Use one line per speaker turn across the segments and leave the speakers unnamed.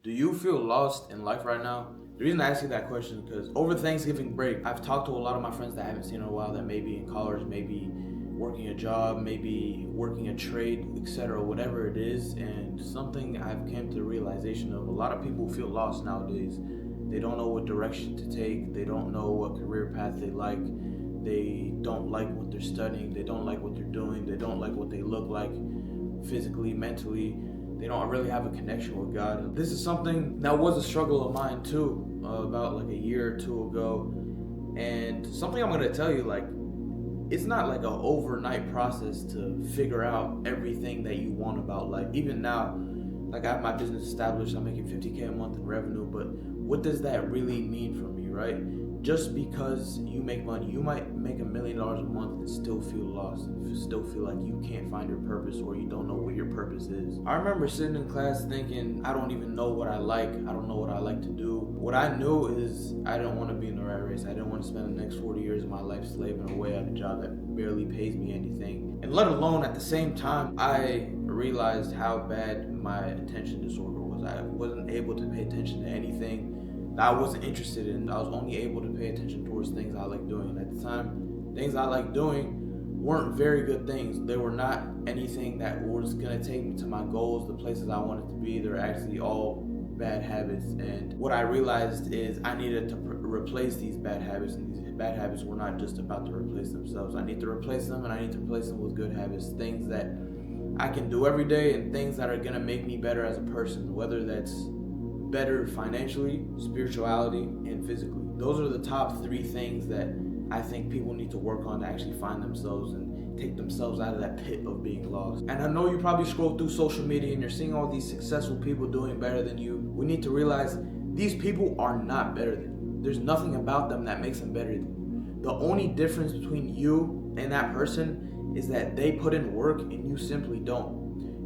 Do you feel lost in life right now? The reason I ask you that question is because over Thanksgiving break, I've talked to a lot of my friends that I haven't seen in a while that may be in college, maybe working a job, maybe working a trade, etc., whatever it is. And something I've came to the realization of, a lot of people feel lost nowadays. They don't know what direction to take. They don't know what career path they like. They don't like what they're studying. They don't like what they're doing. They don't like what they look like physically, mentally. They don't really have a connection with God. This is something that was a struggle of mine too, about like a year or two ago. And something I'm gonna tell you, like, it's not like an overnight process to figure out everything that you want about life. Even now, like, I have my business established, I'm making 50K a month in revenue, but what does that really mean for me, right? Just because you make money, you might make $1 million a month and still feel lost, and still feel like you can't find your purpose or you don't know what your purpose is. I remember sitting in class thinking, I don't even know what I like. I don't know what I like to do. What I knew is I didn't want to be in the rat race. I didn't want to spend the next 40 years of my life slaving away at a job that barely pays me anything. And let alone at the same time, I realized how bad my attention disorder was. I wasn't able to pay attention to anything that I wasn't interested in. I was only able to pay attention towards things I like doing. And at the time, things I like doing weren't very good things. They were not anything that was gonna take me to my goals, the places I wanted to be. They're actually all bad habits. And what I realized is I needed to replace these bad habits. And these bad habits were not just about to replace themselves. I need to replace them, and I need to replace them with good habits, things that I can do every day and things that are gonna make me better as a person, whether that's better financially, spirituality, and physically. Those are the top three things that I think people need to work on to actually find themselves and take themselves out of that pit of being lost. And I know you probably scroll through social media and you're seeing all these successful people doing better than you. We need to realize these people are not better than you. There's nothing about them that makes them better than you. The only difference between you and that person is that they put in work and you simply don't.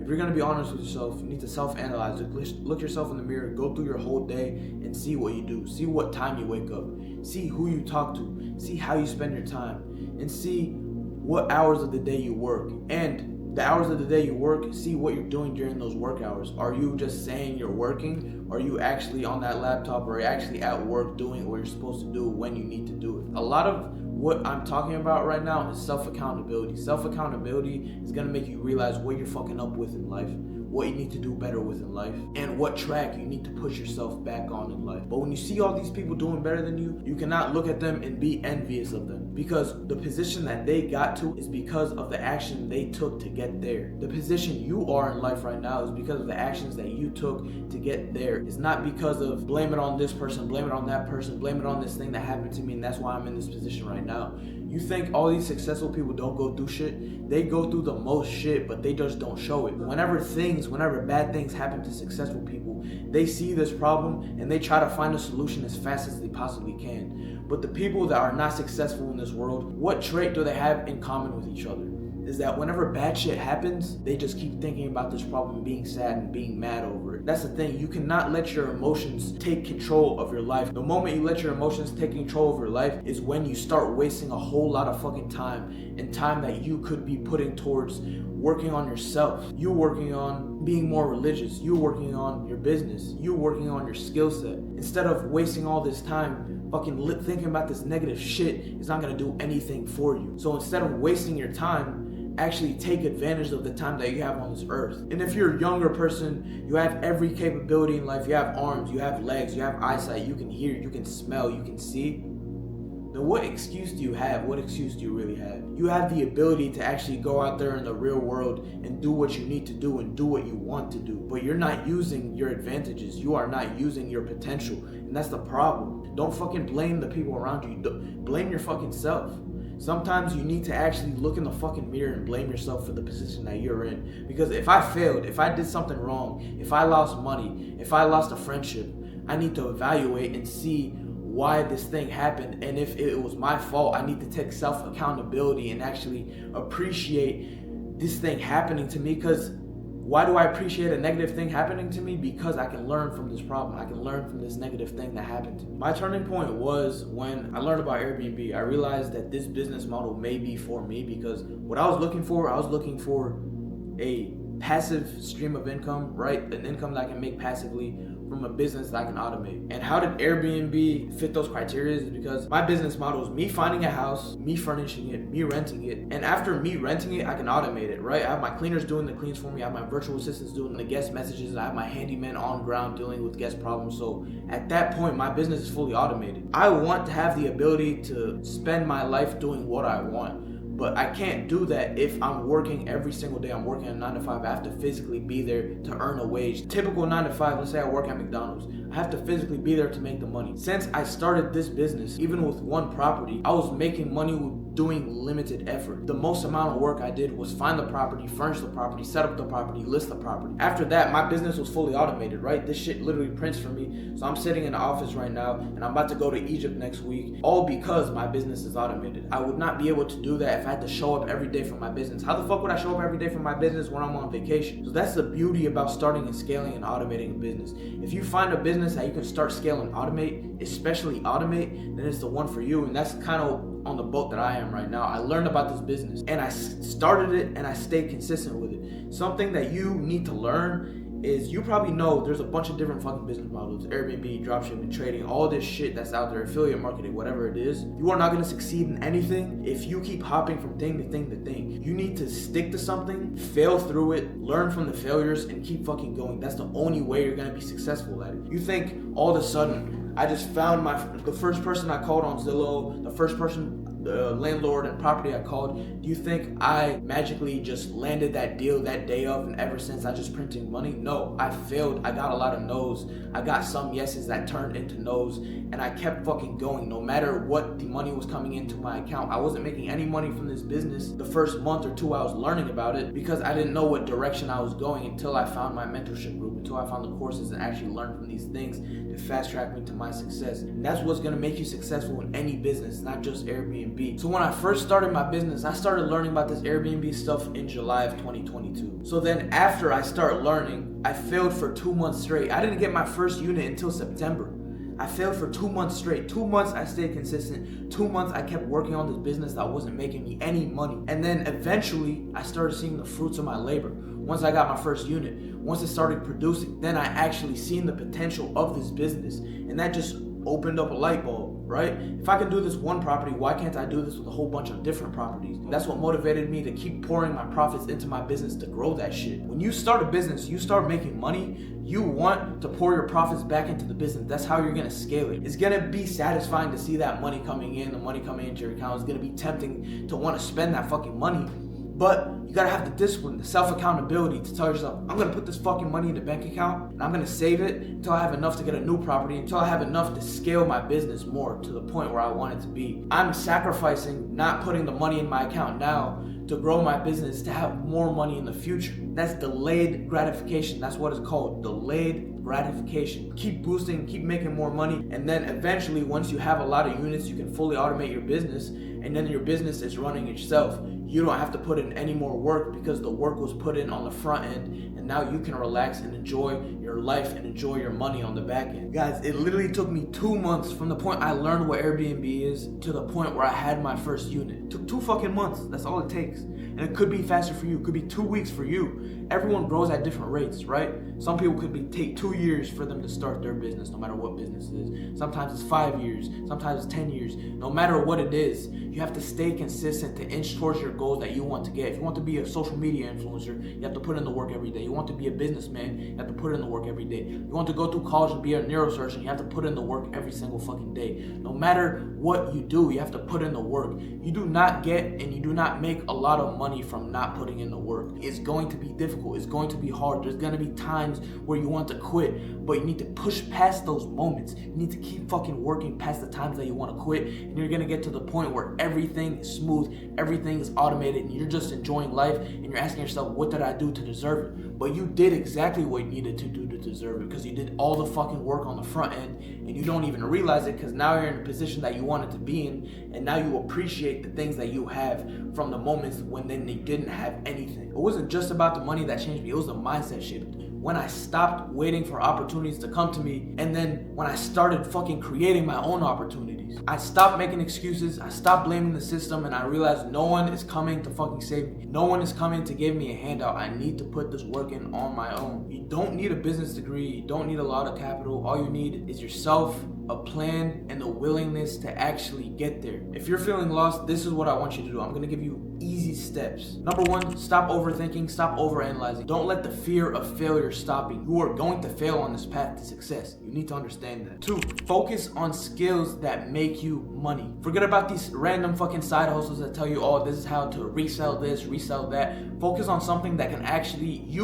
If you're gonna be honest with yourself, you need to self-analyze. Look yourself in the mirror, go through your whole day and see what you do. See what time you wake up. See who you talk to. See how you spend your time. And see what hours of the day you work. And the hours of the day you work, see what you're doing during those work hours. Are you just saying you're working? Or are you actually on that laptop? Or are you actually at work doing what you're supposed to do when you need to do it? A lot of what I'm talking about right now is self-accountability. Self-accountability is gonna make you realize what you're fucking up with in life, what you need to do better with in life, and what track you need to push yourself back on in life. But when you see all these people doing better than you, you cannot look at them and be envious of them, because the position that they got to is because of the action they took to get there. The position you are in life right now is because of the actions that you took to get there. It's not because of blame it on this person, blame it on that person, blame it on this thing that happened to me and that's why I'm in this position right now. You think all these successful people don't go through shit? They go through the most shit, but they just don't show it. Whenever bad things happen to successful people, they see this problem and they try to find a solution as fast as they possibly can. But the people that are not successful in this world, what trait do they have in common with each other? Is that whenever bad shit happens, they just keep thinking about this problem and being sad and being mad over it. That's the thing. You cannot let your emotions take control of your life. The moment you let your emotions take control of your life is when you start wasting a whole lot of fucking time, and time that you could be putting towards working on yourself. You working on being more religious. You working on your business. You working on your skill set. Instead of wasting all this time thinking about this negative shit, it's not gonna do anything for you. So instead of wasting your time, actually take advantage of the time that you have on this earth. And if you're a younger person, you have every capability in life. You have arms, you have legs, you have eyesight, you can hear, you can smell, you can see. Then what excuse do you have? What excuse do you really have? You have the ability to actually go out there in the real world and do what you need to do and do what you want to do. But you're not using your advantages. You are not using your potential. And that's the problem. Don't fucking blame the people around you. Blame your fucking self. Sometimes you need to actually look in the fucking mirror and blame yourself for the position that you're in. Because if I failed, if I did something wrong, if I lost money, if I lost a friendship, I need to evaluate and see why this thing happened. And if it was my fault, I need to take self-accountability and actually appreciate this thing happening to me. Because why do I appreciate a negative thing happening to me? Because I can learn from this problem. I can learn from this negative thing that happened to me. My turning point was when I learned about Airbnb. I realized that this business model may be for me, because what I was looking for a passive stream of income, right? An income that I can make passively from a business that I can automate. And how did Airbnb fit those criteria? Is because my business model is me finding a house, me furnishing it, me renting it, and after me renting it, I can automate it, right? I have my cleaners doing the cleans for me, I have my virtual assistants doing the guest messages, I have my handyman on ground dealing with guest problems. So at that point, my business is fully automated. I want to have the ability to spend my life doing what I want. But I can't do that if I'm working every single day. I'm working a 9 to 5. I have to physically be there to earn a wage. Typical 9 to 5, let's say I work at McDonald's. I have to physically be there to make the money. Since I started this business, even with one property, I was making money with doing limited effort. The most amount of work I did was find the property, furnish the property, set up the property, list the property. After that, my business was fully automated, right? This shit literally prints for me. So I'm sitting in the office right now and I'm about to go to Egypt next week, all because my business is automated. I would not be able to do that if I had to show up every day for my business. How the fuck would I show up every day for my business when I'm on vacation? So that's the beauty about starting and scaling and automating a business. If you find a business that you can start, scale, and automate, especially automate, then it's the one for you. And that's kind of on the boat that I am right now. I learned about this business and I started it and I stayed consistent with it. Something that you need to learn is, you probably know there's a bunch of different fucking business models, Airbnb, dropshipping, trading, all this shit that's out there, affiliate marketing, whatever it is. You are not going to succeed in anything if you keep hopping from thing to thing to thing. You need to stick to something, fail through it, learn from the failures, and keep fucking going. That's the only way you're going to be successful at it. You think all of a sudden I just found the first person I called on Zillow, the first person, the landlord and property I called, do you think I magically just landed that deal that day of, and ever since I just printing money? No, I failed. I got a lot of no's. I got some yeses that turned into no's, and I kept fucking going no matter what the money was coming into my account. I wasn't making any money from this business the first month or two I was learning about it, because I didn't know what direction I was going until I found my mentorship group, until I found the courses and actually learned from these things to fast track me to my success. And that's what's gonna make you successful in any business, not just Airbnb. So when I first started my business, I started learning about this Airbnb stuff in July of 2022. So then after I started learning, I failed for 2 months straight. I didn't get my first unit until September. I failed for 2 months straight. 2 months I stayed consistent. 2 months I kept working on this business that wasn't making me any money. And then eventually I started seeing the fruits of my labor. Once I got my first unit, once it started producing, then I actually seen the potential of this business. And that just opened up a light bulb, right? If I can do this one property, why can't I do this with a whole bunch of different properties? That's what motivated me to keep pouring my profits into my business to grow that shit. When you start a business, you start making money, you want to pour your profits back into the business. That's how you're gonna scale it. It's gonna be satisfying to see that money coming in, the money coming into your account. It's gonna be tempting to want to spend that fucking money. But you gotta have the discipline, the self-accountability to tell yourself, I'm gonna put this fucking money in the bank account and I'm gonna save it until I have enough to get a new property, until I have enough to scale my business more to the point where I want it to be. I'm sacrificing not putting the money in my account now to grow my business, to have more money in the future. That's delayed gratification. That's what it's called, delayed gratification. Keep boosting, keep making more money, and then eventually once you have a lot of units, you can fully automate your business, and then your business is running itself. You don't have to put in any more work because the work was put in on the front end, and now you can relax and enjoy your life and enjoy your money on the back end. Guys, it literally took me 2 months from the point I learned what Airbnb is to the point where I had my first unit. It took 2 fucking months. That's all it takes. And it could be faster for you. It could be 2 weeks for you. Everyone grows at different rates, right? Some people could take 2 years for them to start their business, no matter what business it is. Sometimes it's 5 years. Sometimes it's 10 years. No matter what it is, you have to stay consistent to inch towards your goals that you want to get. If you want to be a social media influencer, you have to put in the work every day. You want to be a businessman, you have to put in the work every day. You want to go through college and be a neurosurgeon, you have to put in the work every single fucking day. No matter what you do, you have to put in the work. You do not get and you do not make a lot of money from not putting in the work. It's going to be difficult. It's going to be hard. There's going to be times where you want to quit, but you need to push past those moments. You need to keep fucking working past the times that you want to quit, and you're going to get to the point where everything is smooth, everything is automated, and you're just enjoying life, and you're asking yourself, what did I do to deserve it? But you did exactly what you needed to do to deserve it, because you did all the fucking work on the front end, and you don't even realize it, because now you're in a position that you wanted to be in, and now you appreciate the things that you have from the moments when then you didn't have anything. It wasn't just about the money that changed me, it was the mindset shift. When I stopped waiting for opportunities to come to me, and then when I started fucking creating my own opportunities. opportunities. I stopped making excuses, I stopped blaming the system, and I realized no one is coming to fucking save me. No one is coming to give me a handout. I need to put this work in on my own. You don't need a business degree, you don't need a lot of capital. All you need is yourself, a plan, and the willingness to actually get there. If you're feeling lost, this is what I want you to do. I'm gonna give you easy steps. Number one, stop overthinking, stop overanalyzing. Don't let the fear of failure stop you. You are going to fail on this path to success. You need to understand that. Two, focus on skills that make you money. Forget about these random fucking side hustles that tell you, oh, this is how to resell this, resell that. Focus on something that you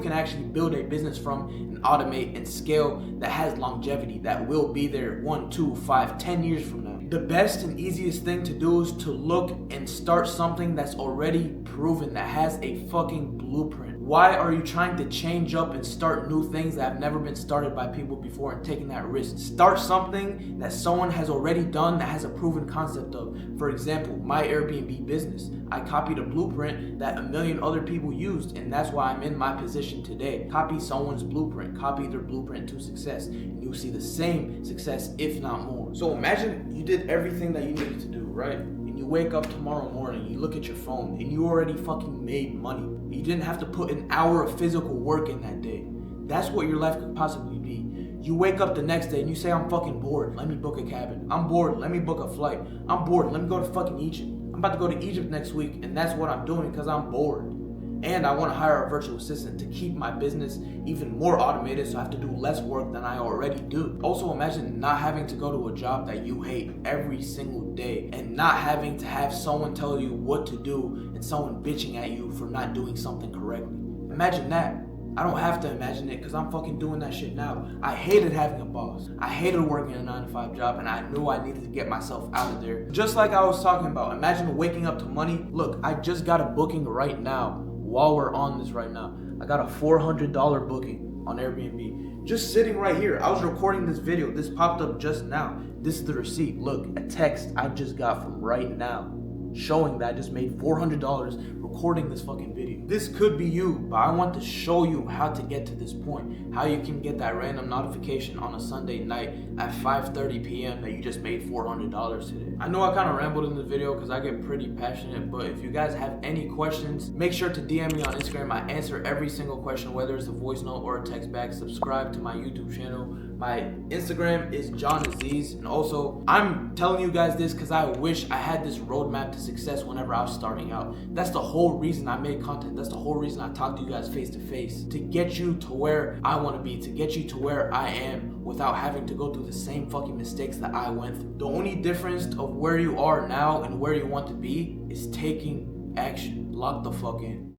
can actually build a business from and automate and scale, that has longevity, that will be there 1, 2, 5, 10 years from now. The best and easiest thing to do is to look and start something that's already proven, that has a fucking blueprint. Why are you trying to change up and start new things that have never been started by people before and taking that risk? Start something that someone has already done, that has a proven concept of. For example, my Airbnb business. I copied a blueprint that a million other people used, and that's why I'm in my position today. Copy someone's blueprint, copy their blueprint to success, and you'll see the same success, if not more. So imagine you did everything that you needed to do, right? And you wake up tomorrow morning, you look at your phone, and you already fucking made money. You didn't have to put an hour of physical work in that day. That's what your life could possibly be. You wake up the next day and you say, I'm fucking bored, let me book a cabin. I'm bored, let me book a flight. I'm bored, let me go to fucking Egypt. I'm about to go to Egypt next week, and that's what I'm doing because I'm bored. And I want to hire a virtual assistant to keep my business even more automated, so I have to do less work than I already do. Also, imagine not having to go to a job that you hate every single day, and not having to have someone tell you what to do and someone bitching at you for not doing something correctly. Imagine that. I don't have to imagine it because I'm fucking doing that shit now. I hated having a boss. I hated working a 9-to-5 job, and I knew I needed to get myself out of there. Just like I was talking about, imagine waking up to money. Look, I just got a booking right now. While we're on this right now, I got a $400 booking on Airbnb. Just sitting right here. I was recording this video. This popped up just now. This is the receipt. Look, a text I just got from right now showing that I just made $400 recording this fucking video. This could be you, but I want to show you how to get to this point. How you can get that random notification on a Sunday night at 5:30 p.m. that you just made $400 today. I know I kind of rambled in the video because I get pretty passionate, but if you guys have any questions, make sure to DM me on Instagram. I answer every single question, whether it's a voice note or a text back. Subscribe to my YouTube channel. My Instagram is John Aziz, and also I'm telling you guys this because I wish I had this roadmap to success whenever I was starting out. That's the whole reason I make content. That's the whole reason I talk to you guys face to face, to get you to where I want to be, to get you to where I am without having to go through the same fucking mistakes that I went through. The only difference of where you are now and where you want to be is taking action. Lock the fuck in.